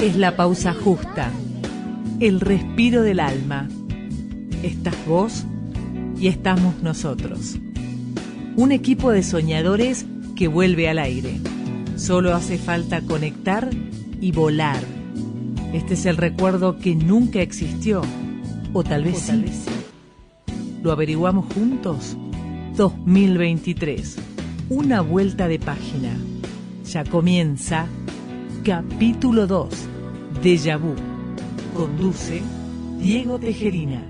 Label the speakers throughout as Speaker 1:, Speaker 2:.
Speaker 1: Es la pausa justa, el respiro del alma. Estás vos y estamos nosotros. Un equipo de soñadores que vuelve al aire. Solo hace falta conectar y volar. Este es el recuerdo que nunca existió, o tal vez sí. ¿Lo averiguamos juntos? 2023. Una vuelta de página. Ya comienza capítulo 2. Déjà Vu. Conduce Diego Tejerina.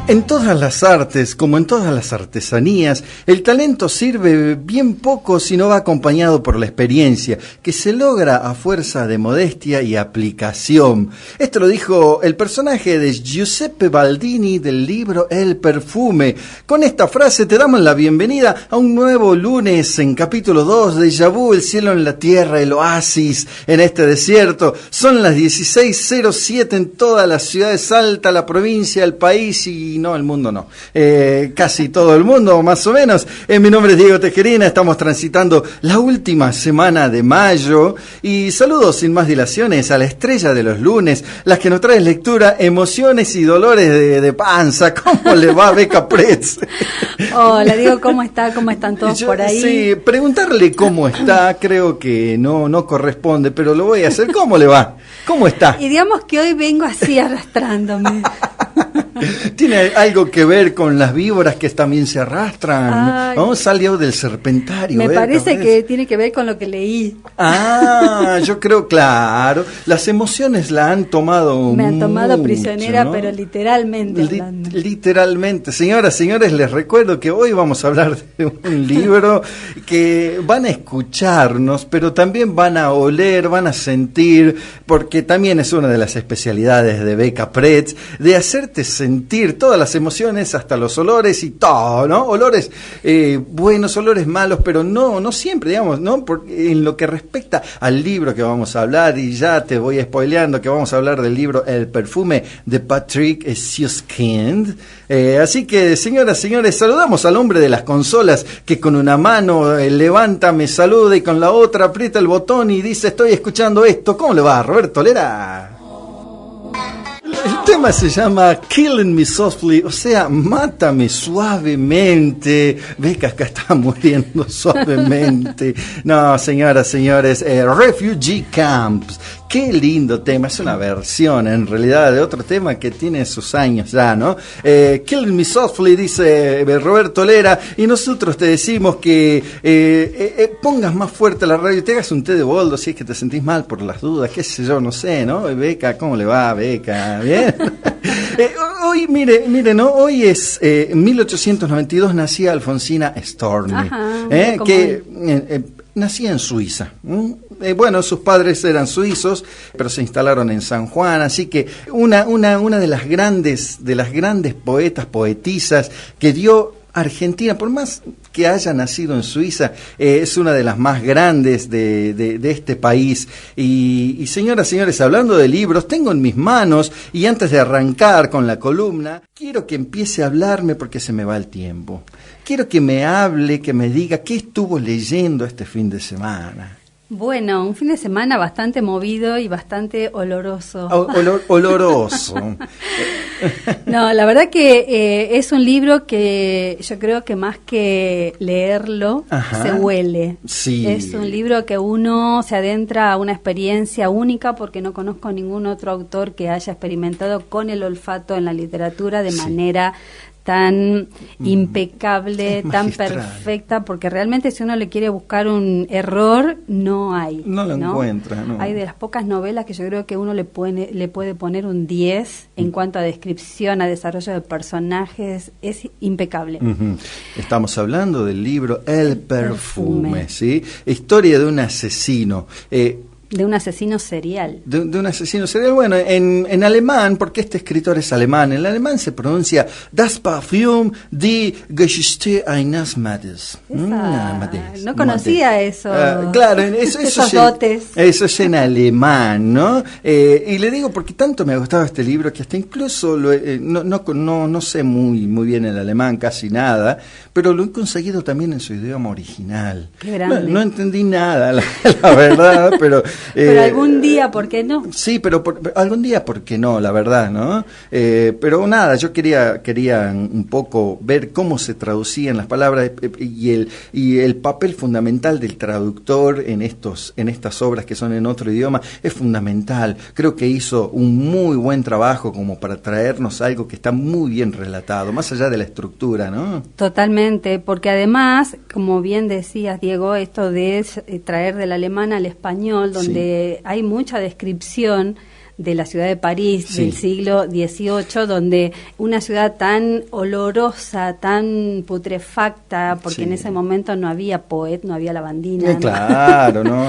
Speaker 2: En todas las artes, como en todas las artesanías, el talento sirve bien poco si no va acompañado por la experiencia, que se logra a fuerza de modestia y aplicación. Esto lo dijo el personaje de Giuseppe Baldini del libro El Perfume. Con esta frase te damos la bienvenida a un nuevo lunes en capítulo 2 de Déjà Vu, el cielo en la tierra, el oasis en este desierto. Son las 16:07 en toda la ciudad de Salta, la provincia, el país y no, el mundo no. Casi todo el mundo, más o menos. Mi nombre es Diego Tejerina, estamos transitando la última semana de mayo y saludos sin más dilaciones a la estrella de los lunes, las que nos trae lectura, emociones y dolores de panza. ¿Cómo le va, Beca Pretz?
Speaker 3: Hola, Diego, ¿cómo está? ¿Cómo están todos por ahí?
Speaker 2: Sí, preguntarle cómo está creo que no corresponde, pero lo voy a hacer. ¿Cómo le va? ¿Cómo está?
Speaker 3: Y digamos que hoy vengo así arrastrándome.
Speaker 2: Tiene algo que ver con las víboras que también se arrastran. ¿No? Salió del serpentario.
Speaker 3: Me parece que tiene que ver con lo que leí.
Speaker 2: Yo creo, claro. Las emociones la han tomado.
Speaker 3: Me han tomado
Speaker 2: mucho,
Speaker 3: prisionera, ¿no? Pero literalmente.
Speaker 2: Literalmente. Señoras, señores, les recuerdo que hoy vamos a hablar de un libro que van a escucharnos, pero también van a oler, van a sentir, porque también es una de las especialidades de Beca Pretz, de hacerte sentir todas las emociones, hasta los olores y todo, ¿no? Olores buenos, olores malos, pero no siempre, digamos, ¿no? Porque en lo que respecta al libro que vamos a hablar, y ya te voy spoileando que vamos a hablar del libro El Perfume de Patrick Suskind. Así que, señoras, señores, saludamos al hombre de las consolas que con una mano levanta, me saluda y con la otra aprieta el botón y dice: estoy escuchando esto. ¿Cómo le va, Roberto Lera? El tema se llama Killing Me Softly, o sea, mátame suavemente. Ve que acá está muriendo suavemente. No, señoras, señores, Refugee Camps. Qué lindo tema, es una versión en realidad de otro tema que tiene sus años ya, ¿no? Killing Me Softly, dice Roberto Lera, y nosotros te decimos que pongas más fuerte la radio y te hagas un té de boldo si es que te sentís mal por las dudas, qué sé yo, no sé, ¿no? Beca, ¿cómo le va, Beca? ¿Bien? Hoy, mire, ¿no? Hoy es 1892, nacía Alfonsina Storni, que nacía en Suiza. Bueno, sus padres eran suizos, pero se instalaron en San Juan, así que una de las grandes poetas, poetisas que dio Argentina, por más que haya nacido en Suiza, es una de las más grandes de este país. Y señoras, señores, hablando de libros, tengo en mis manos, y antes de arrancar con la columna, quiero que empiece a hablarme porque se me va el tiempo. Quiero que me hable, que me diga qué estuvo leyendo este fin de semana.
Speaker 3: Bueno, un fin de semana bastante movido y bastante oloroso.
Speaker 2: Oloroso.
Speaker 3: No, la verdad que es un libro que yo creo que más que leerlo, se huele.
Speaker 2: Sí.
Speaker 3: Es un libro que uno se adentra a una experiencia única, porque no conozco ningún otro autor que haya experimentado con el olfato en la literatura de manera tan impecable, tan perfecta, porque realmente si uno le quiere buscar un error, no hay.
Speaker 2: No lo encuentra, ¿no?
Speaker 3: Hay de las pocas novelas que yo creo que uno le puede poner un 10 en cuanto a descripción, a desarrollo de personajes, es impecable.
Speaker 2: Estamos hablando del libro El Perfume, ¿sí? Historia de un asesino.
Speaker 3: De un asesino serial.
Speaker 2: De un asesino serial. Bueno, en alemán, porque este escritor es alemán, en alemán se pronuncia Das Parfum die Geschichte eines Mordes.
Speaker 3: No conocía eso.
Speaker 2: Claro, esos
Speaker 3: dotes.
Speaker 2: Eso es en alemán, ¿no? Y le digo porque tanto me ha gustado este libro que hasta incluso no sé muy bien el alemán, casi nada, pero lo he conseguido también en su idioma original.
Speaker 3: Qué grande.
Speaker 2: No entendí nada, la verdad, pero
Speaker 3: Pero algún día, ¿por qué no?
Speaker 2: Sí, pero algún día, ¿por qué no? La verdad, ¿no? Pero nada, yo quería un poco ver cómo se traducían las palabras y el papel fundamental del traductor en estas obras que son en otro idioma es fundamental. Creo que hizo un muy buen trabajo como para traernos algo que está muy bien relatado, más allá de la estructura, ¿no?
Speaker 3: Totalmente, porque además, como bien decías, Diego, esto de traer del alemán al español, donde hay mucha descripción de la ciudad de París del siglo XVIII, donde una ciudad tan olorosa, tan putrefacta, porque en ese momento no había Poet, no había lavandina.
Speaker 2: Claro, no.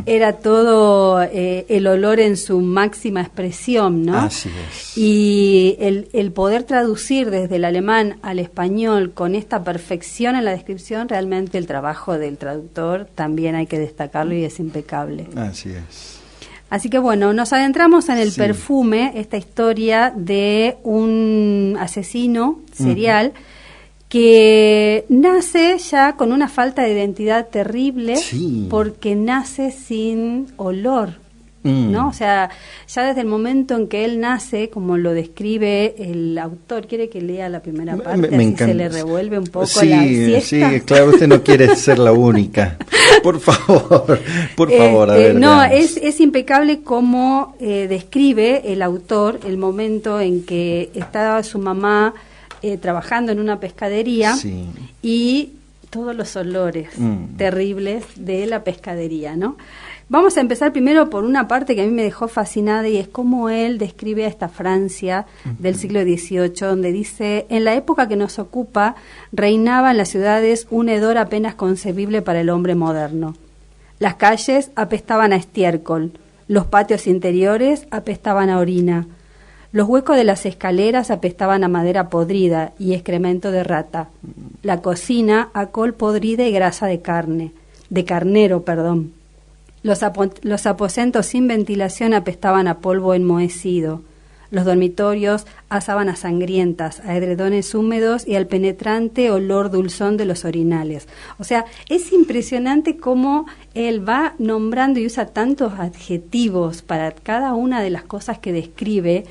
Speaker 3: Era todo el olor en su máxima expresión, ¿no?
Speaker 2: Así es.
Speaker 3: Y el poder traducir desde el alemán al español con esta perfección en la descripción, realmente el trabajo del traductor también hay que destacarlo y es impecable.
Speaker 2: Así es.
Speaker 3: Así que bueno, nos adentramos en el perfume, esta historia de un asesino serial que nace ya con una falta de identidad terrible porque nace sin olor, ¿no? O sea, ya desde el momento en que él nace, como lo describe el autor, ¿quiere que lea la primera parte? Así se le revuelve un poco la siesta.
Speaker 2: Sí, claro, usted no quiere ser la única. Por favor, a ver.
Speaker 3: No, es impecable cómo describe el autor el momento en que estaba su mamá trabajando en una pescadería y todos los olores terribles de la pescadería, ¿no? Vamos a empezar primero por una parte que a mí me dejó fascinada y es cómo él describe a esta Francia del siglo XVIII, donde dice: en la época que nos ocupa reinaba en las ciudades un hedor apenas concebible para el hombre moderno. Las calles apestaban a estiércol, los patios interiores apestaban a orina, los huecos de las escaleras apestaban a madera podrida y excremento de rata, la cocina a col podrida y grasa de carnero. Los aposentos sin ventilación apestaban a polvo enmohecido. Los dormitorios a sábanas sangrientas, a edredones húmedos y al penetrante olor dulzón de los orinales. O sea, es impresionante cómo él va nombrando y usa tantos adjetivos para cada una de las cosas que describe,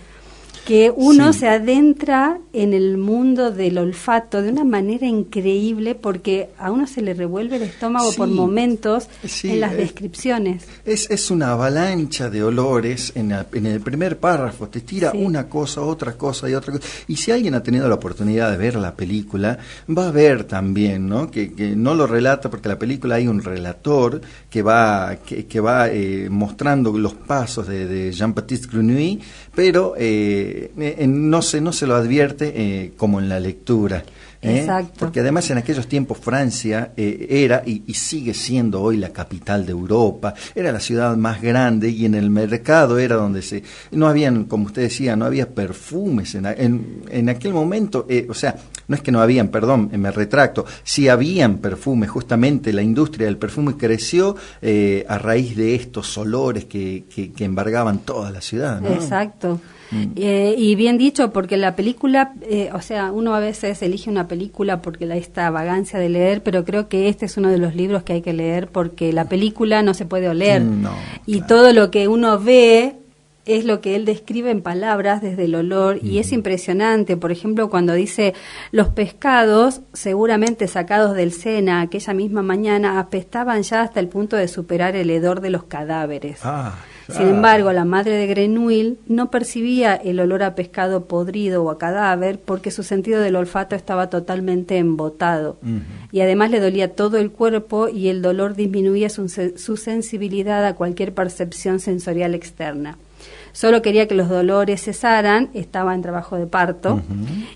Speaker 3: que uno se adentra en el mundo del olfato de una manera increíble, porque a uno se le revuelve el estómago por momentos en las descripciones.
Speaker 2: Es una avalancha de olores en el primer párrafo, te tira una cosa, otra cosa y otra cosa. Y si alguien ha tenido la oportunidad de ver la película, va a ver también, ¿no? Que no lo relata, porque en la película hay un relator que va mostrando los pasos de Jean-Baptiste Grenouille, pero no se lo advierte como en la lectura.
Speaker 3: Exacto.
Speaker 2: Porque además en aquellos tiempos Francia era y sigue siendo hoy la capital de Europa, era la ciudad más grande y en el mercado era donde no habían, como usted decía, no había perfumes en aquel momento, o sea, no es que no habían, perdón, me retracto, sí habían perfumes, justamente la industria del perfume creció a raíz de estos olores que embargaban toda la ciudad, ¿no?
Speaker 3: Exacto. Y bien dicho, porque la película, o sea, uno a veces elige una película porque esta vagancia de leer, pero creo que este es uno de los libros que hay que leer porque la película no se puede oler. Y todo lo que uno ve es lo que él describe en palabras desde el olor, y es impresionante. Por ejemplo, cuando dice: los pescados, seguramente sacados del Sena aquella misma mañana, apestaban ya hasta el punto de superar el hedor de los cadáveres. Sin embargo, la madre de Grenouille no percibía el olor a pescado podrido o a cadáver porque su sentido del olfato estaba totalmente embotado. Y además le dolía todo el cuerpo y el dolor disminuía su sensibilidad a cualquier percepción sensorial externa. Solo quería que los dolores cesaran, estaba en trabajo de parto,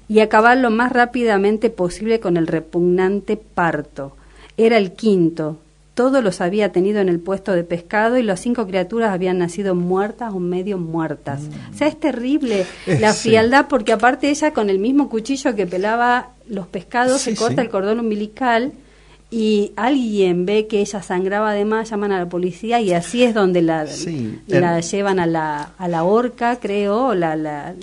Speaker 3: y acabar lo más rápidamente posible con el repugnante parto. Era el quinto. Todos los había tenido en el puesto de pescado y las 5 criaturas habían nacido muertas o medio muertas. O sea, es terrible la frialdad, porque aparte ella con el mismo cuchillo que pelaba los pescados se corta el cordón umbilical y alguien ve que ella sangraba además, llaman a la policía y así es donde la llevan a la horca, creo, la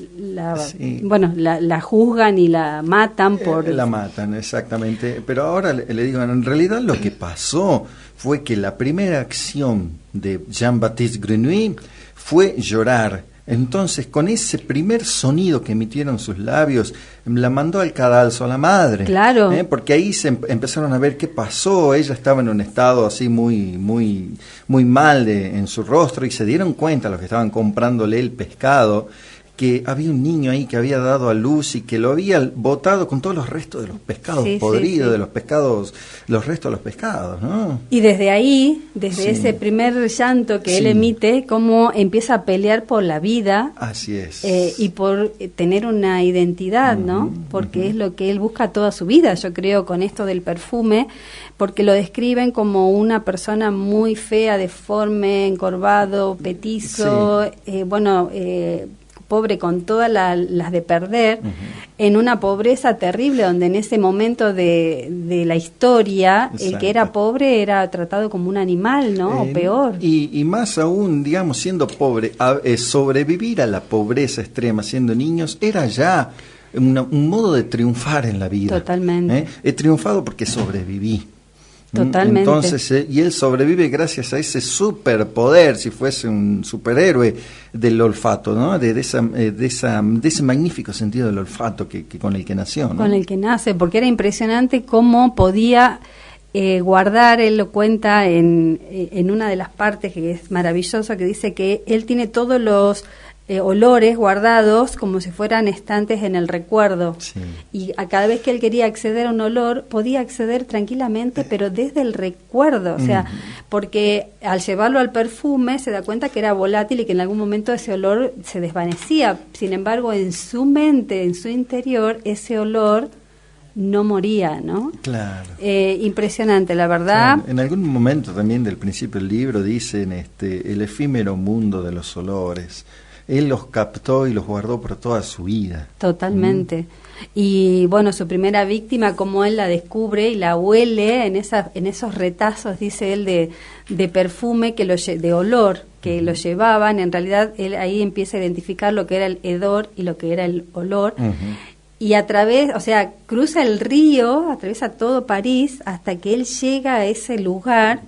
Speaker 3: juzgan y la matan por...
Speaker 2: La matan, exactamente. Pero ahora le digo, en realidad lo que pasó fue que la primera acción de Jean-Baptiste Grenouille fue llorar. Entonces, con ese primer sonido que emitieron sus labios, la mandó al cadalso a la madre.
Speaker 3: Claro.
Speaker 2: Porque ahí se empezaron a ver qué pasó. Ella estaba en un estado así muy mal en su rostro, y se dieron cuenta los que estaban comprándole el pescado que había un niño ahí que había dado a luz y que lo había botado con todos los restos de los pescados podridos, de los pescados, los restos de los pescados, ¿no?
Speaker 3: Y desde ahí, desde ese primer llanto que él emite, cómo empieza a pelear por la vida.
Speaker 2: Así es.
Speaker 3: Y por tener una identidad, ¿no? Porque es lo que él busca toda su vida, yo creo, con esto del perfume, porque lo describen como una persona muy fea, deforme, encorvado, petizo, pobre con todas las de perder, en una pobreza terrible, donde en ese momento de la historia, el que era pobre era tratado como un animal, ¿no? O peor.
Speaker 2: Y más aún, digamos, siendo pobre, sobrevivir a la pobreza extrema siendo niños era ya un modo de triunfar en la vida.
Speaker 3: Totalmente.
Speaker 2: He triunfado porque sobreviví.
Speaker 3: Totalmente.
Speaker 2: Entonces, y él sobrevive gracias a ese superpoder, si fuese un superhéroe del olfato, ¿no? De ese magnífico sentido del olfato que con el que nació, ¿no?
Speaker 3: Con el que nace, porque era impresionante cómo podía guardar. Él lo cuenta en una de las partes que es maravilloso, que dice que él tiene todos los olores guardados como si fueran estantes en el recuerdo. Sí. Y a cada vez que él quería acceder a un olor, podía acceder tranquilamente, pero desde el recuerdo, o sea, porque al llevarlo al perfume se da cuenta que era volátil y que en algún momento ese olor se desvanecía. Sin embargo, en su mente, en su interior, ese olor no moría, ¿no?
Speaker 2: Claro.
Speaker 3: Impresionante, la verdad.
Speaker 2: Claro. En algún momento también del principio del libro dicen el efímero mundo de los olores. Él los captó y los guardó por toda su vida. Totalmente.
Speaker 3: Y bueno, su primera víctima, como él la descubre y la huele en esos retazos, dice él, de perfume, de olor, que lo llevaban. En realidad, él ahí empieza a identificar lo que era el hedor y lo que era el olor. Y cruza el río, atraviesa todo París, hasta que él llega a ese lugar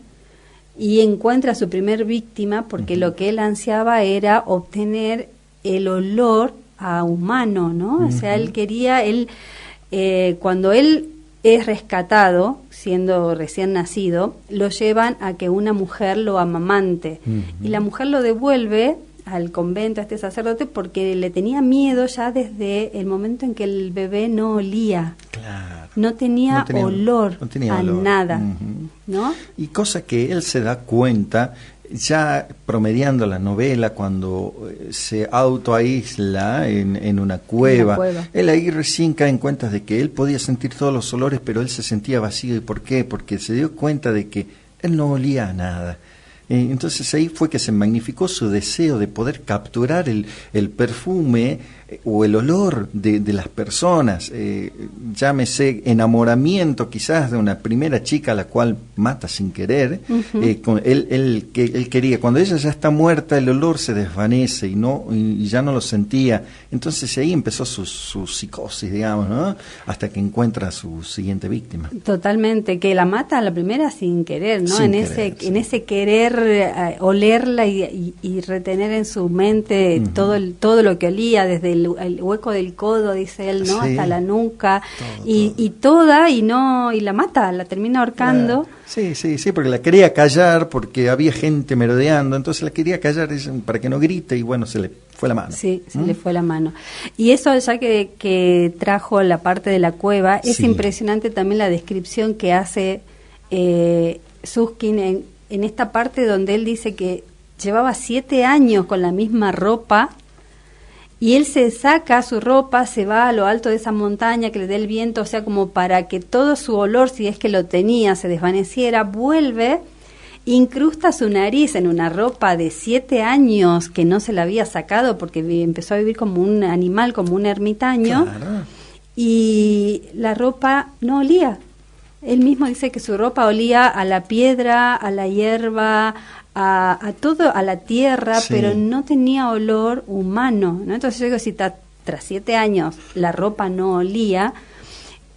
Speaker 3: y encuentra a su primer víctima, porque lo que él ansiaba era obtener el olor a humano, ¿no? O sea, él quería, cuando él es rescatado, siendo recién nacido, lo llevan a que una mujer lo amamante. Y la mujer lo devuelve al convento, a este sacerdote, porque le tenía miedo ya desde el momento en que el bebé no olía.
Speaker 2: Claro.
Speaker 3: No tenía olor a nada, ¿no?
Speaker 2: Y cosa que él se da cuenta ya promediando la novela, cuando se autoaísla en una cueva. Él ahí recién cae en cuenta de que él podía sentir todos los olores, pero él se sentía vacío. ¿Y por qué? Porque se dio cuenta de que él no olía a nada. Entonces ahí fue que se magnificó su deseo de poder capturar el perfume o el olor de las personas, llámese enamoramiento quizás de una primera chica a la cual mata sin querer. Él quería, cuando ella ya está muerta, el olor se desvanece y ya no lo sentía. Entonces ahí empezó su psicosis, digamos, ¿no? Hasta que encuentra a su siguiente víctima.
Speaker 3: Totalmente, que la mata a la primera sin querer, ¿no? En ese querer olerla y retener en su mente todo lo que olía, desde el hueco del codo, dice él, ¿no? Hasta la nuca, y la mata, la termina ahorcando.
Speaker 2: Sí, porque la quería callar, porque había gente merodeando, entonces la quería callar para que no grite, y bueno, se le fue la mano.
Speaker 3: Sí, se le fue la mano. Y eso, ya que trajo la parte de la cueva, es impresionante también la descripción que hace Suskind en esta parte donde él dice que llevaba 7 años con la misma ropa, y él se saca su ropa, se va a lo alto de esa montaña que le dé el viento, o sea, como para que todo su olor, si es que lo tenía, se desvaneciera, vuelve, incrusta su nariz en una ropa de 7 años que no se la había sacado porque empezó a vivir como un animal, como un ermitaño, y la ropa no olía. Él mismo dice que su ropa olía a la piedra, a la hierba, a todo, a la tierra, pero no tenía olor humano, ¿no? Entonces yo digo, si tras 7 años la ropa no olía,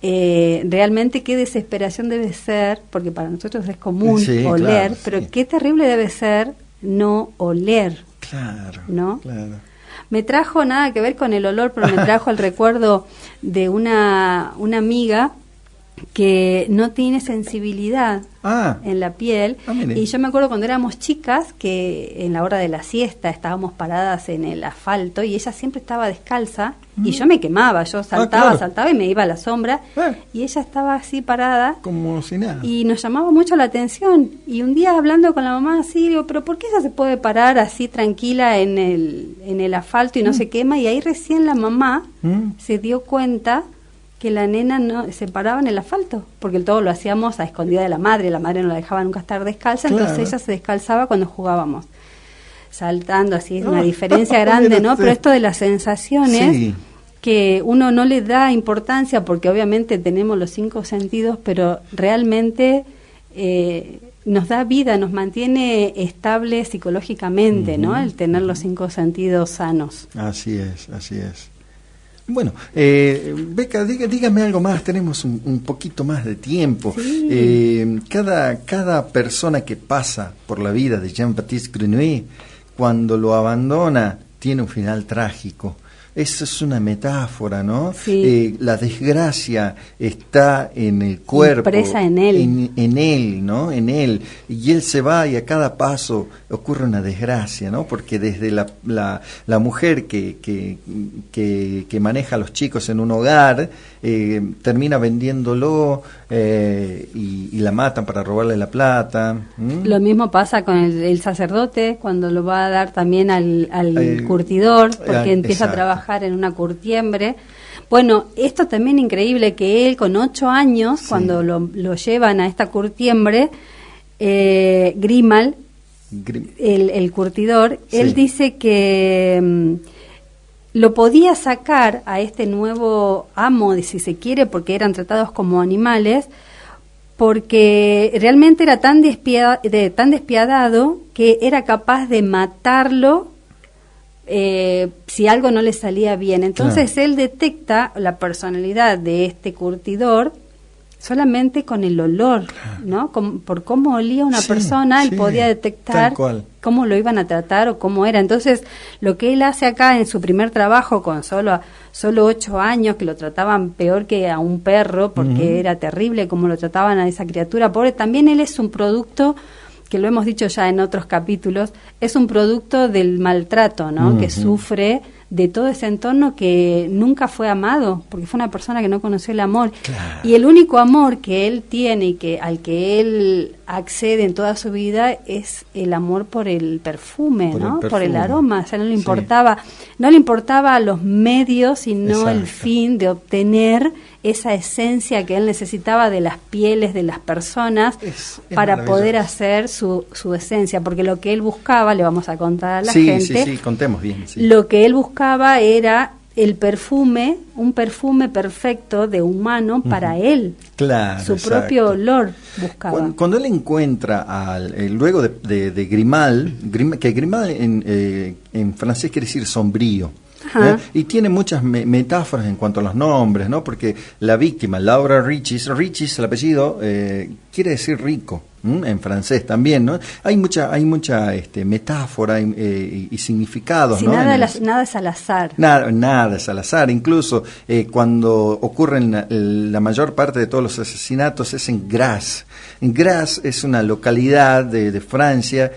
Speaker 3: realmente qué desesperación debe ser, porque para nosotros es común oler,
Speaker 2: claro,
Speaker 3: pero
Speaker 2: sí.
Speaker 3: qué terrible debe ser no oler.
Speaker 2: Claro,
Speaker 3: ¿no?
Speaker 2: claro.
Speaker 3: Me trajo nada que ver con el olor, pero me trajo el recuerdo de una amiga que no tiene sensibilidad en la piel. Y yo me acuerdo cuando éramos chicas que en la hora de la siesta estábamos paradas en el asfalto y ella siempre estaba descalza y yo me quemaba, yo saltaba y me iba a la sombra y ella estaba así parada
Speaker 2: como si nada,
Speaker 3: y nos llamaba mucho la atención. Y un día hablando con la mamá así, digo, pero ¿por qué ella se puede parar así tranquila en el asfalto y no se quema? Y ahí recién la mamá se dio cuenta que la nena no se paraba en el asfalto, porque todo lo hacíamos a escondida de la madre no la dejaba nunca estar descalza, entonces ella se descalzaba cuando jugábamos, saltando así, es una diferencia grande, ¿no? Pero esto de las sensaciones, que uno no le da importancia, porque obviamente tenemos los 5 sentidos, pero realmente nos da vida, nos mantiene estable psicológicamente, ¿no? El tener los 5 sentidos sanos.
Speaker 2: Así es, así es. Bueno, Beca, dígame algo más, tenemos un poquito más de tiempo.
Speaker 3: Sí.
Speaker 2: Cada persona que pasa por la vida de Jean-Baptiste Grenouille, cuando lo abandona, tiene un final trágico. Eso es una metáfora, ¿no?
Speaker 3: Sí.
Speaker 2: La desgracia está en el cuerpo.
Speaker 3: Impresa en él.
Speaker 2: En él, ¿no? En él. Y él se va y a cada paso ocurre una desgracia, ¿no? Porque desde la mujer que maneja a los chicos en un hogar, termina vendiéndolo y la matan para robarle la plata.
Speaker 3: Lo mismo pasa con el sacerdote, cuando lo va a dar también al curtidor, porque empieza a trabajar en una curtiembre. Bueno, esto también increíble, que él con 8 años, cuando lo llevan a esta curtiembre, Grimal, el curtidor, él dice que lo podía sacar a este nuevo amo, si se quiere, porque eran tratados como animales, porque realmente era tan despiadado que era capaz de matarlo si algo no le salía bien. Entonces él detecta la personalidad de este curtidor solamente con el olor, ¿no? Por cómo olía una persona, él podía detectar cómo lo iban a tratar o cómo era. Entonces, lo que él hace acá en su primer trabajo con solo 8 años, que lo trataban peor que a un perro, porque era terrible cómo lo trataban a esa criatura pobre, también él es un producto, que lo hemos dicho ya en otros capítulos, es un producto del maltrato, ¿no? Que sufre de todo ese entorno, que nunca fue amado, porque fue una persona que no conoció el amor. Y el único amor que él tiene y al que él accede en toda su vida es el amor por el perfume, ¿no? Por el aroma. O sea, no le importaba los medios, sino el fin de obtener esa esencia que él necesitaba de las pieles de las personas para poder hacer su esencia, porque lo que él buscaba, le vamos a contar a la gente.
Speaker 2: Sí, contemos bien.
Speaker 3: Lo que él buscaba era el perfume, un perfume perfecto de humano para él.
Speaker 2: Claro,
Speaker 3: su propio olor buscaba.
Speaker 2: Cuando él encuentra luego de Grimal, que Grimal en francés quiere decir sombrío. Y tiene muchas metáforas en cuanto a los nombres, ¿no? Porque la víctima, Laura Richis, el apellido, quiere decir rico, en francés también, ¿no? Hay mucha metáfora y significados,
Speaker 3: sí,
Speaker 2: ¿no?
Speaker 3: Nada es al azar.
Speaker 2: Nada es al azar. Incluso cuando ocurren la mayor parte de todos los asesinatos es en Grasse. Grasse es una localidad de Francia,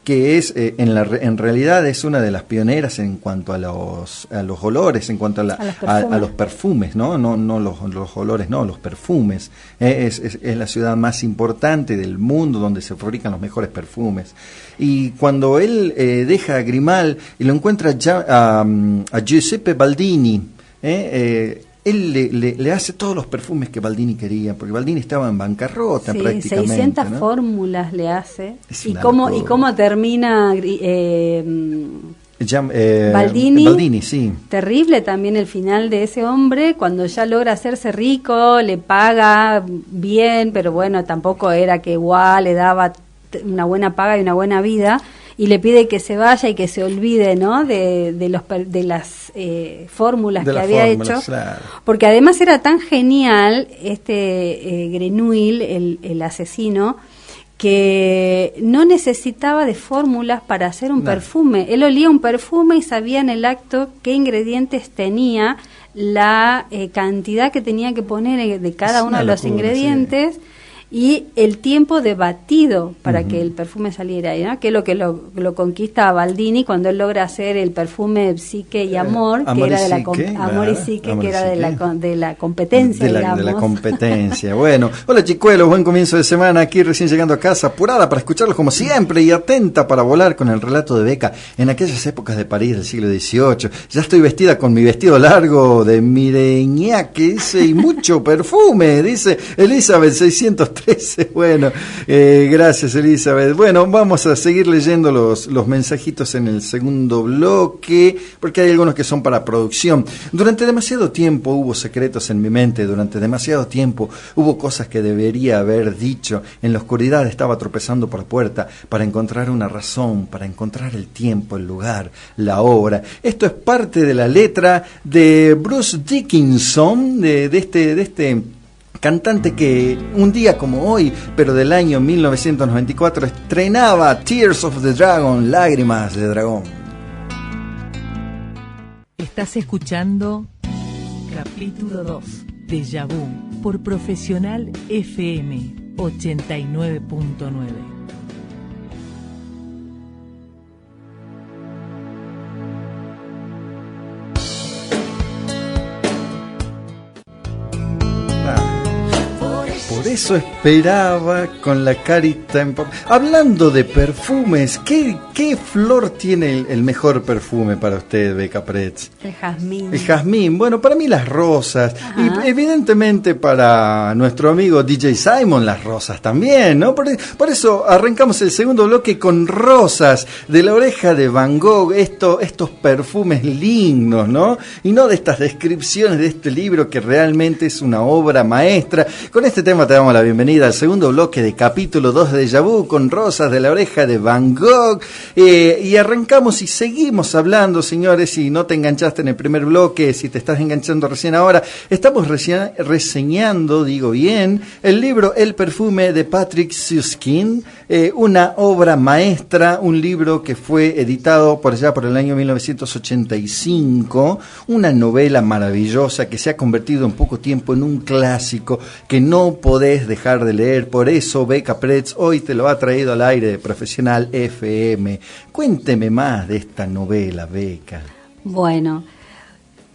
Speaker 2: que es en realidad es una de las pioneras en cuanto a los olores, en cuanto a los perfumes, no los olores, no, los perfumes. Es la ciudad más importante del mundo donde se fabrican los mejores perfumes. Y cuando él deja a Grimal y lo encuentra ya a Giuseppe Baldini, él le hace todos los perfumes que Baldini quería, porque Baldini estaba en bancarrota prácticamente. 600
Speaker 3: fórmulas le hace. ¿Y cómo termina Baldini?
Speaker 2: Sí.
Speaker 3: Terrible también el final de ese hombre, cuando ya logra hacerse rico, le paga bien, pero bueno, tampoco era que igual le daba una buena paga y una buena vida. y le pide que se vaya y que se olvide, ¿no? de las fórmulas que había hecho, claro. Porque además era tan genial Grenouille, el asesino, que no necesitaba de fórmulas para hacer un perfume. Él olía un perfume y sabía en el acto qué ingredientes tenía, la cantidad que tenía que poner de cada uno de los ingredientes, sí. Y el tiempo de batido para que el perfume saliera, ¿no? Que es lo que lo conquista a Baldini cuando él logra hacer el perfume Psique y Amor, que era de Amor y Psique, que era de la competencia,
Speaker 2: de la competencia. Bueno, hola chicuelos, buen comienzo de semana, aquí recién llegando a casa, apurada para escucharlos como siempre y atenta para volar con el relato de Beca en aquellas épocas de París del siglo XVIII. Ya estoy vestida con mi vestido largo de Mireñac, que dice, y mucho perfume, dice Elizabeth 613. Bueno, gracias Elizabeth. Bueno, vamos a seguir leyendo los mensajitos en el segundo bloque, porque hay algunos que son para producción. Durante demasiado tiempo hubo secretos en mi mente, durante demasiado tiempo hubo cosas que debería haber dicho. En la oscuridad estaba tropezando por la puerta para encontrar una razón, para encontrar el tiempo, el lugar, la obra. Esto es parte de la letra de Bruce Dickinson, de este cantante que un día como hoy, pero del año 1994, estrenaba Tears of the Dragon, Lágrimas de Dragón.
Speaker 1: Estás escuchando capítulo 2, Déjà Vu, por Profesional FM 89.9.
Speaker 2: Por eso esperaba con la carita en papel. Hablando de perfumes, ¿qué flor tiene el mejor perfume para usted, Beca Pretz?
Speaker 3: El jazmín.
Speaker 2: El jazmín, bueno, para mí las rosas. Ajá. Y evidentemente para nuestro amigo DJ Simon las rosas también, ¿no? Por eso arrancamos el segundo bloque con Rosas, de la oreja de Van Gogh, estos perfumes lindos, ¿no? Y no de estas descripciones de este libro que realmente es una obra maestra. Con este tema te damos la bienvenida al segundo bloque de capítulo 2 de Déjà Vu con Rosas de la oreja de Van Gogh, y arrancamos y seguimos hablando, señores. Si no te enganchaste en el primer bloque, si te estás enganchando recién ahora, estamos reseñando, digo bien, el libro El perfume de Patrick Süskind, una obra maestra, un libro que fue editado por allá por el año 1985, una novela maravillosa que se ha convertido en poco tiempo en un clásico que no podés dejar de leer. Por eso Beca Pretz hoy te lo ha traído al aire de Profesional FM. Cuénteme más de esta novela, Beca.
Speaker 3: Bueno,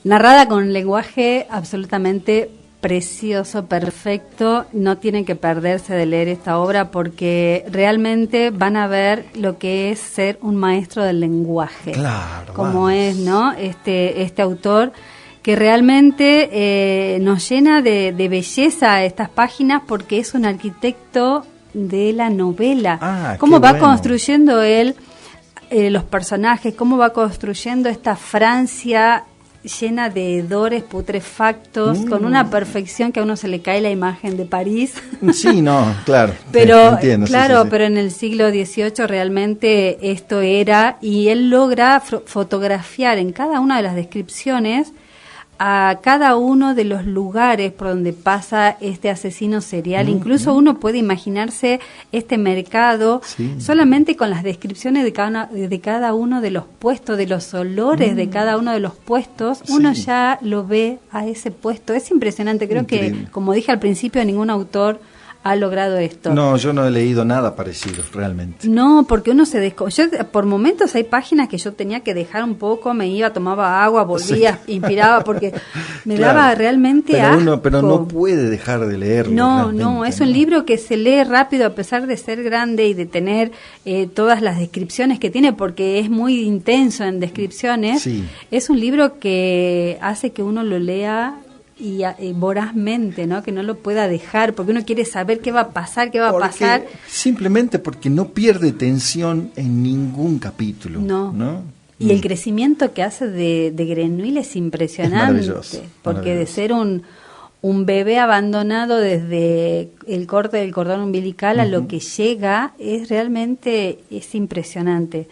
Speaker 3: narrada con un lenguaje absolutamente precioso, perfecto. No tienen que perderse de leer esta obra porque realmente van a ver lo que es ser un maestro del lenguaje.
Speaker 2: Claro.
Speaker 3: Como es, ¿no? Este autor que realmente nos llena de belleza estas páginas porque es un arquitecto de la novela. Cómo va construyendo él los personajes, cómo va construyendo esta Francia llena de hedores putrefactos, con una perfección que a uno se le cae la imagen de París.
Speaker 2: Sí, no, claro.
Speaker 3: Pero
Speaker 2: entiendo,
Speaker 3: claro,
Speaker 2: sí.
Speaker 3: Pero en el siglo XVIII realmente esto era, y él logra fotografiar en cada una de las descripciones a cada uno de los lugares por donde pasa este asesino serial. Incluso uno puede imaginarse este mercado solamente con las descripciones de cada uno de los puestos, de los olores de cada uno de los puestos. Uno ya lo ve a ese puesto. Es impresionante. Creo que, como dije al principio, ningún autor ha logrado esto.
Speaker 2: No, yo no he leído nada parecido, realmente.
Speaker 3: No, porque uno yo por momentos hay páginas que yo tenía que dejar un poco, me iba, tomaba agua, volvía, inspiraba, porque me daba realmente asco.
Speaker 2: Pero no puede dejar de leerlo.
Speaker 3: No, es un libro que se lee rápido a pesar de ser grande y de tener todas las descripciones que tiene, porque es muy intenso en descripciones. Sí. Es un libro que hace que uno lo lea y vorazmente, ¿no? Que no lo pueda dejar, porque uno quiere saber qué va a pasar,
Speaker 2: simplemente porque no pierde tensión en ningún capítulo. No.
Speaker 3: Y el crecimiento que hace de Grenouille es impresionante, porque de ser un un bebé abandonado desde el corte del cordón umbilical a lo que llega, es impresionante.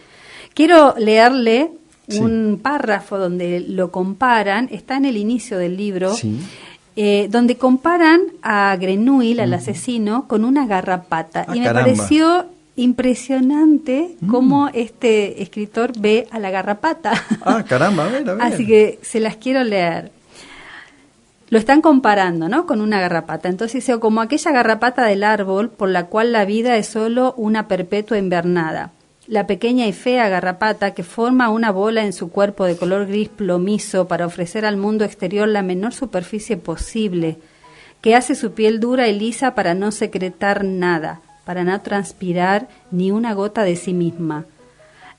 Speaker 3: Quiero leerle un párrafo donde lo comparan, está en el inicio del libro, donde comparan a Grenouille, al asesino, con una garrapata. Y me pareció impresionante cómo este escritor ve a la garrapata.
Speaker 2: Ah, caramba, a ver.
Speaker 3: Así que se las quiero leer. Lo están comparando, ¿no?, con una garrapata. Entonces dice, como aquella garrapata del árbol por la cual la vida es solo una perpetua invernada. La pequeña y fea garrapata que forma una bola en su cuerpo de color gris plomizo para ofrecer al mundo exterior la menor superficie posible, que hace su piel dura y lisa para no secretar nada, para no transpirar ni una gota de sí misma.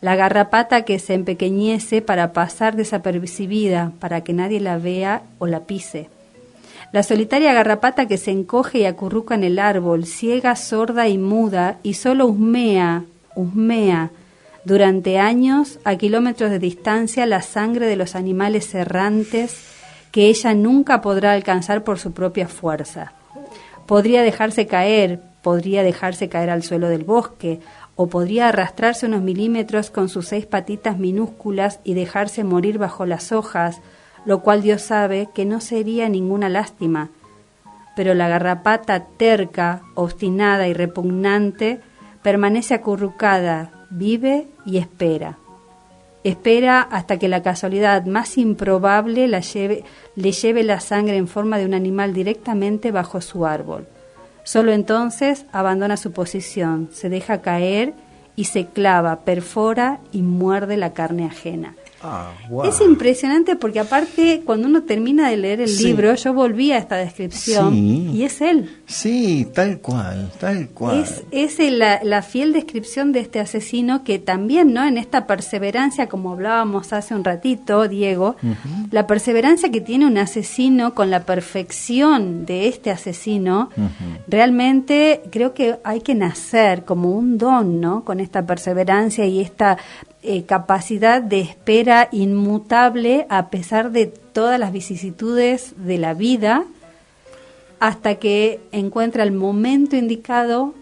Speaker 3: La garrapata que se empequeñece para pasar desapercibida, para que nadie la vea o la pise. La solitaria garrapata que se encoge y acurruca en el árbol, ciega, sorda y muda, y solo husmea durante años, a kilómetros de distancia, la sangre de los animales errantes que ella nunca podrá alcanzar por su propia fuerza. Podría dejarse caer al suelo del bosque, o podría arrastrarse unos milímetros con sus 6 patitas minúsculas y dejarse morir bajo las hojas, lo cual Dios sabe que no sería ninguna lástima. Pero la garrapata terca, obstinada y repugnante permanece acurrucada, vive y espera. Espera hasta que la casualidad más improbable le lleve la sangre en forma de un animal directamente bajo su árbol. Solo entonces abandona su posición, se deja caer y se clava, perfora y muerde la carne ajena. Wow. Es impresionante porque aparte cuando uno termina de leer el libro, yo volví a esta descripción y es él.
Speaker 2: Sí, tal cual.
Speaker 3: Es la fiel descripción de este asesino que también, ¿no?, en esta perseverancia, como hablábamos hace un ratito, Diego, la perseverancia que tiene un asesino con la perfección de este asesino, realmente creo que hay que nacer como un don, ¿no?, con esta perseverancia y esta capacidad de espera inmutable a pesar de todas las vicisitudes de la vida, hasta que encuentra el momento indicado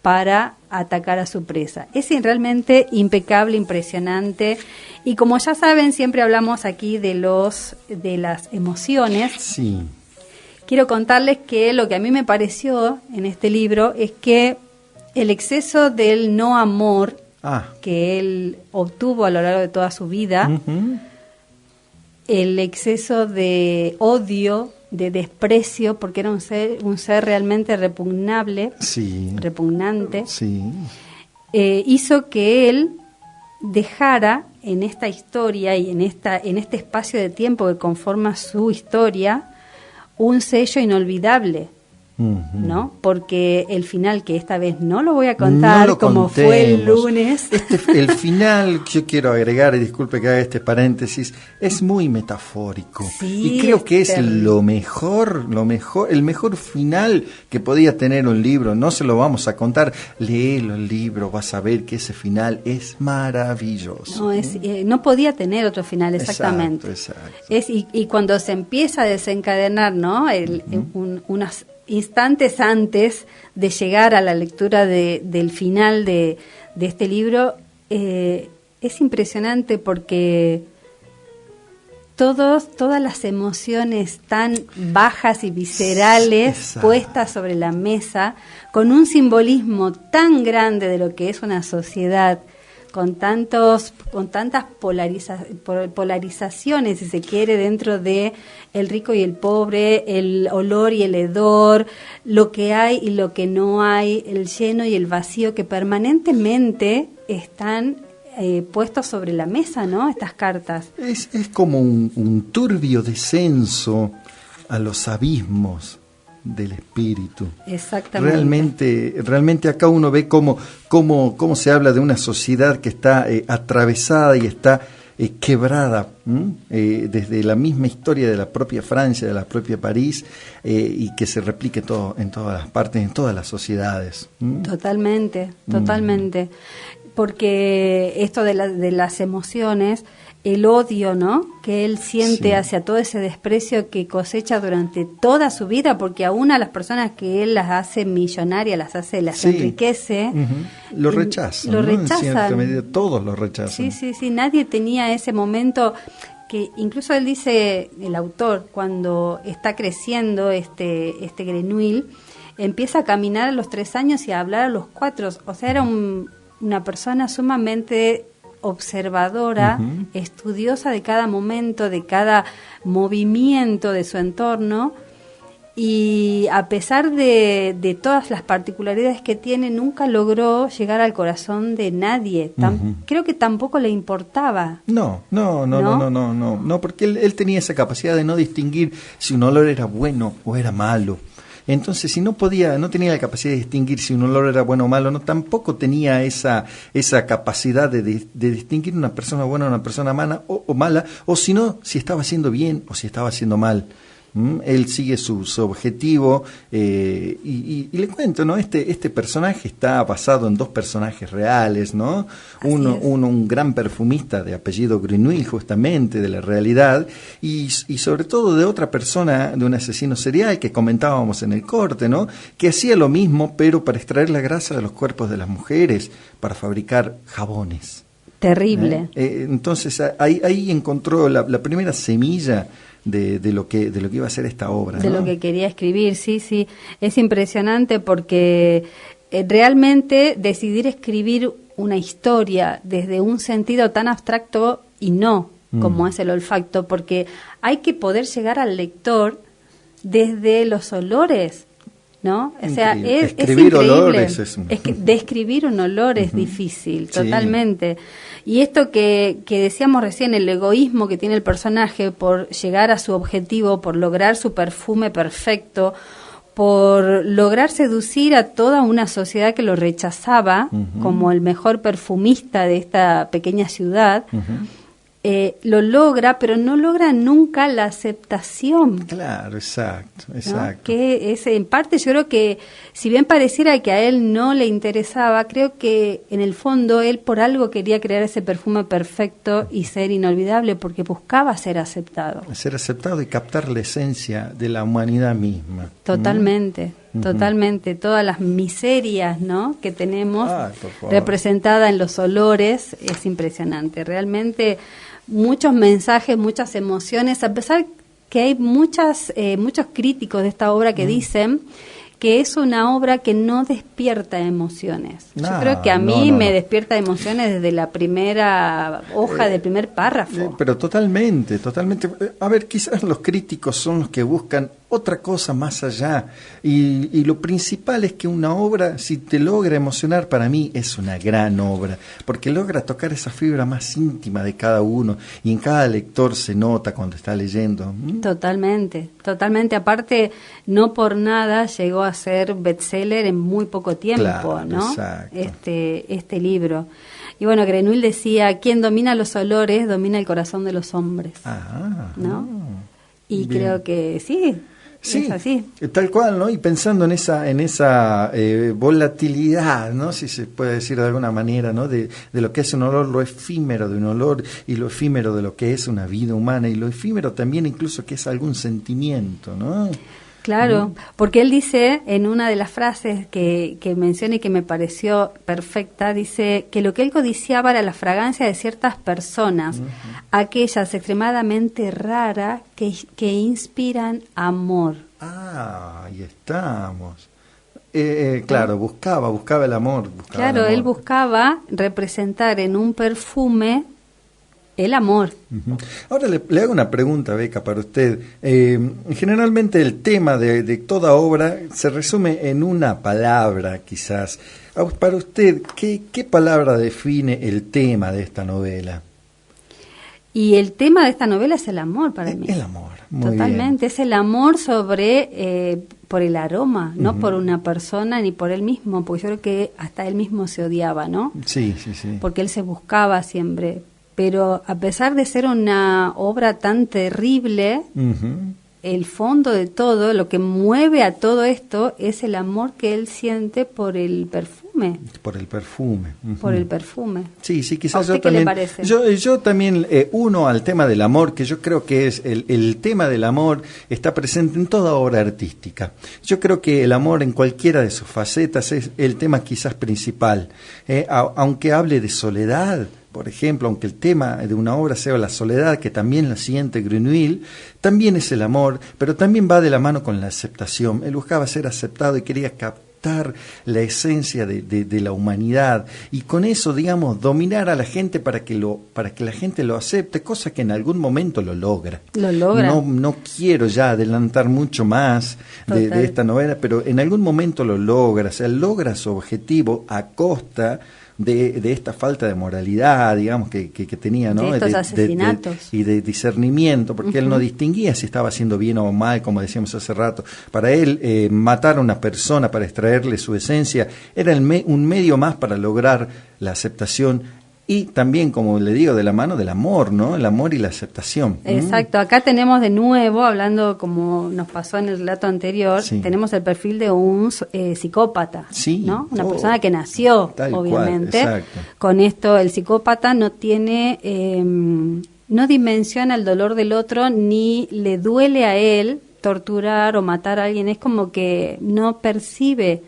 Speaker 3: para atacar a su presa. Es realmente impecable, impresionante, y como ya saben, siempre hablamos aquí de las emociones.
Speaker 2: Sí.
Speaker 3: Quiero contarles que lo que a mí me pareció en este libro es que el exceso del no amor que él obtuvo a lo largo de toda su vida, el exceso de odio, de desprecio, porque era un ser realmente repugnante, hizo que él dejara en esta historia y en este espacio de tiempo que conforma su historia un sello inolvidable. ¿No? Porque el final, que esta vez no lo voy a contar como fue el lunes.
Speaker 2: El final, yo quiero agregar, y disculpe que haga este paréntesis, es muy metafórico. Y creo que es el mejor final que podía tener un libro. No se lo vamos a contar. Léelo el libro, vas a ver que ese final es maravilloso.
Speaker 3: No podía tener otro final, exactamente.
Speaker 2: Exacto.
Speaker 3: Y cuando se empieza a desencadenar, ¿no?, unas instantes antes de llegar a la lectura del final de este libro, es impresionante porque todas las emociones tan bajas y viscerales puestas sobre la mesa, con un simbolismo tan grande de lo que es una sociedad, con tantas polarizaciones, si se quiere, dentro de el rico y el pobre, el olor y el hedor, lo que hay y lo que no hay, el lleno y el vacío, que permanentemente están puestos sobre la mesa, ¿no?, estas cartas.
Speaker 2: Es como un turbio descenso a los abismos del espíritu.
Speaker 3: Exactamente.
Speaker 2: Realmente acá uno ve cómo se habla de una sociedad que está atravesada y está quebrada, desde la misma historia de la propia Francia, de la propia París, y que se replique todo en todas las partes, en todas las sociedades. Totalmente.
Speaker 3: Porque esto de las emociones el odio, ¿no?, que él siente
Speaker 2: Sí.
Speaker 3: hacia todo ese desprecio que cosecha durante toda su vida, porque aún a las personas que él las hace millonarias, las
Speaker 2: Sí.
Speaker 3: enriquece,
Speaker 2: Lo rechazan,
Speaker 3: lo
Speaker 2: ¿no? En
Speaker 3: rechazan.
Speaker 2: cierta medida, todos lo rechazan.
Speaker 3: Sí, nadie tenía ese momento que incluso él dice, el autor, cuando está creciendo este Grenouille, empieza a caminar a los 3 años y a hablar a los 4, o sea, era una persona sumamente observadora, estudiosa de cada momento, de cada movimiento de su entorno, y a pesar de todas las particularidades que tiene, nunca logró llegar al corazón de nadie. Creo que tampoco le importaba.
Speaker 2: No, porque él tenía esa capacidad de no distinguir si un olor era bueno o era malo. Entonces, si no tenía la capacidad de distinguir si un olor era bueno o malo, tampoco tenía esa capacidad de distinguir una persona buena o una persona mala, o si no, si estaba haciendo bien o si estaba haciendo mal. Él sigue su objetivo, y le cuento, ¿no? Este personaje está basado en 2 personajes reales, ¿no? Uno, un gran perfumista de apellido Grenouille, justamente, de la realidad, y sobre todo de otra persona, de un asesino serial que comentábamos en el corte, ¿no? Que hacía lo mismo, pero para extraer la grasa de los cuerpos de las mujeres, para fabricar jabones.
Speaker 3: Terrible.
Speaker 2: Entonces ahí encontró la primera semilla de lo que iba a ser esta obra,
Speaker 3: de
Speaker 2: ¿no?
Speaker 3: lo que quería escribir. Sí, es impresionante porque realmente decidir escribir una historia desde un sentido tan abstracto y no como es el olfato, porque hay que poder llegar al lector desde los olores, ¿no? O sea, es increíble.
Speaker 2: Olores
Speaker 3: Es que describir un olor es difícil,
Speaker 2: Sí.
Speaker 3: totalmente. Y esto que decíamos recién, el egoísmo que tiene el personaje por llegar a su objetivo, por lograr su perfume perfecto, por lograr seducir a toda una sociedad que lo rechazaba como el mejor perfumista de esta pequeña ciudad, lo logra, pero no logra nunca la aceptación.
Speaker 2: Claro, exacto.
Speaker 3: ¿No? Que es, en parte, yo creo que si bien pareciera que a él no le interesaba, creo que en el fondo él por algo quería crear ese perfume perfecto y ser inolvidable, porque buscaba ser aceptado.
Speaker 2: Ser aceptado y captar la esencia de la humanidad misma.
Speaker 3: Totalmente, totalmente. Todas las miserias, ¿no?, que tenemos
Speaker 2: por favor,
Speaker 3: representada en los olores es impresionante. Realmente muchos mensajes, muchas emociones, a pesar que hay muchos críticos de esta obra que dicen que es una obra que no despierta emociones. Yo creo que a mí me despierta emociones desde la primera hoja del primer párrafo.
Speaker 2: Pero totalmente. A ver, quizás los críticos son los que buscan otra cosa más allá. Y lo principal es que una obra, si te logra emocionar, para mí es una gran obra, porque logra tocar esa fibra más íntima de cada uno, y en cada lector se nota cuando está leyendo.
Speaker 3: Totalmente. Aparte, no por nada llegó a ser bestseller en muy poco tiempo,
Speaker 2: Claro,
Speaker 3: ¿no?
Speaker 2: exacto.
Speaker 3: Este libro. Y bueno, Grenouille decía, quien domina los olores, domina el corazón de los hombres. ¿No? Y
Speaker 2: bien.
Speaker 3: Creo que sí, es así.
Speaker 2: Tal cual, ¿no? Y pensando en esa volatilidad, ¿no? Si se puede decir de alguna manera, ¿no? De lo que es un olor, lo efímero de un olor, y lo efímero de lo que es una vida humana, y lo efímero también incluso que es algún sentimiento, ¿no?
Speaker 3: Claro, porque él dice en una de las frases que menciona y que me pareció perfecta, dice que lo que él codiciaba era la fragancia de ciertas personas, aquellas extremadamente raras que inspiran amor.
Speaker 2: Ahí estamos. Claro, buscaba el amor.
Speaker 3: Claro, él buscaba representar en un perfume el amor.
Speaker 2: Ahora le hago una pregunta, Beca, para usted. Generalmente el tema de toda obra se resume en una palabra, quizás. Para usted, ¿qué palabra define el tema de esta novela?
Speaker 3: Y el tema de esta novela es el amor para mí.
Speaker 2: El amor, muy
Speaker 3: totalmente.
Speaker 2: bien.
Speaker 3: Es el amor por el aroma, no por una persona ni por él mismo, porque yo creo que hasta él mismo se odiaba, ¿no?
Speaker 2: Sí.
Speaker 3: Porque él se buscaba siempre. Pero a pesar de ser una obra tan terrible, el fondo de todo, lo que mueve a todo esto es el amor que él siente por el perfume.
Speaker 2: Por el perfume.
Speaker 3: Por el perfume.
Speaker 2: Sí, quizás
Speaker 3: ¿A usted
Speaker 2: yo
Speaker 3: qué le
Speaker 2: también.
Speaker 3: parece?
Speaker 2: Yo también uno al tema del amor, que yo creo que es el tema del amor está presente en toda obra artística. Yo creo que el amor en cualquiera de sus facetas es el tema quizás principal. Aunque hable de soledad, por ejemplo, aunque el tema de una obra sea la soledad, que también la siente Gruenwald, también es el amor, pero también va de la mano con la aceptación. Él buscaba ser aceptado y quería captar la esencia de la humanidad, y con eso, digamos, dominar a la gente para que la gente lo acepte, cosa que en algún momento lo logra. No quiero ya adelantar mucho más de esta novela, pero en algún momento lo logra, o sea, logra su objetivo a costa de esta falta de moralidad, digamos, que tenía, ¿no?
Speaker 3: De estos asesinatos.
Speaker 2: Y de discernimiento, porque él no distinguía si estaba haciendo bien o mal, como decíamos hace rato. Para él, matar a una persona para extraerle su esencia era un medio más para lograr la aceptación, y también, como le digo, de la mano del amor, ¿no? El amor y la aceptación.
Speaker 3: Exacto. Acá tenemos de nuevo, hablando como nos pasó en el relato anterior, tenemos el perfil de un psicópata, ¿no? Una persona que nació, obviamente, con esto. El psicópata no tiene, no dimensiona el dolor del otro, ni le duele a él torturar o matar a alguien. Es como que no percibe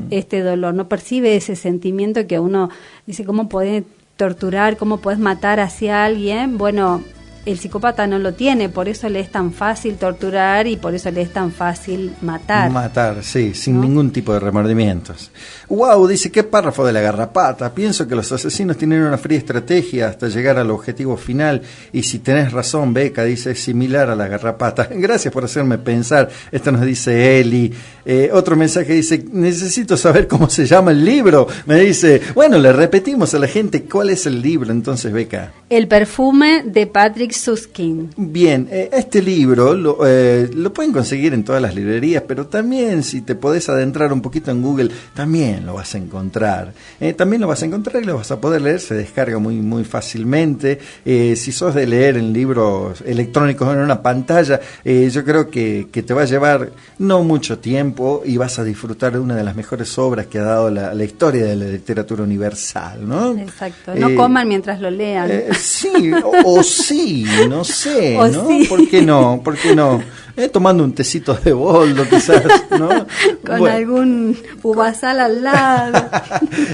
Speaker 3: este dolor, no percibe ese sentimiento que uno dice, ¿cómo puede torturar, cómo puedes matar hacia alguien? Bueno, el psicópata no lo tiene, por eso le es tan fácil torturar y por eso le es tan fácil matar. Sí, sin ningún tipo de remordimientos. Wow, dice, qué párrafo de la garrapata. Pienso que los asesinos tienen una fría estrategia hasta llegar al objetivo final, y si tenés razón, Beca, dice, es similar a la garrapata. Gracias por hacerme pensar. Esto nos dice Eli. Otro mensaje dice, necesito saber cómo se llama el libro. Me dice, bueno, le repetimos a la gente cuál es el libro entonces, Beca. El perfume de Patrick Süskind. Bien, este libro lo pueden conseguir en todas las librerías, pero también si te podés adentrar un poquito en Google, también lo vas a encontrar. También lo vas a encontrar y lo vas a poder leer, se descarga muy, muy fácilmente. Si sos de leer en libros electrónicos en una pantalla, yo creo que te va a llevar no mucho tiempo y vas a disfrutar de una de las mejores obras que ha dado la historia de la literatura universal, ¿no? Exacto, no coman mientras lo lean. Sí, o sí, no sé, ¿no? Sí. ¿Por qué no? ¿Por qué no? Tomando un tecito de boldo, quizás, ¿no? Con algún uvasal al lado.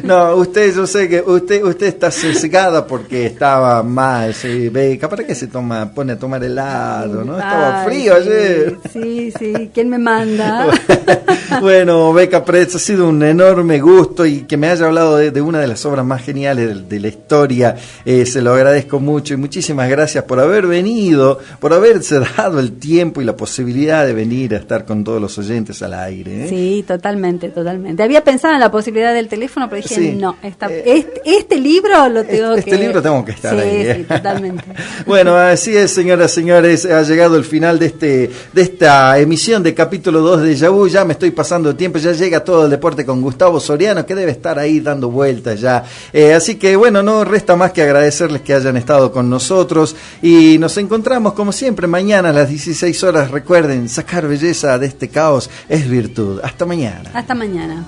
Speaker 3: No, yo sé que usted está sesgada porque estaba mal, sí, Beca, ¿para qué se pone a tomar helado, no? Estaba frío ayer. Sí, ¿quién me manda? Bueno, Beca Pretz, ha sido un enorme gusto, y que me haya hablado de una de las obras más geniales de la historia, se lo agradezco mucho, y muchísimas gracias por haber venido, por haberse dado el tiempo y la posibilidad de venir a estar con todos los oyentes al aire. Sí, totalmente. Había pensado en la posibilidad del teléfono, pero dije, no, este libro lo tengo que... Este libro tengo que estar ahí. Sí, totalmente. Bueno, así es, señoras, señores, ha llegado el final de esta emisión de capítulo 2 de Déjà Vu. Ya me estoy pasando el tiempo, ya llega todo el deporte con Gustavo Soriano, que debe estar ahí dando vueltas ya. Así que, bueno, no resta más que agradecerles que hayan estado con nosotros, y nos encontramos como siempre mañana a las 16 horas. Recuerden, sacar belleza de este caos es virtud. Hasta mañana. Hasta mañana.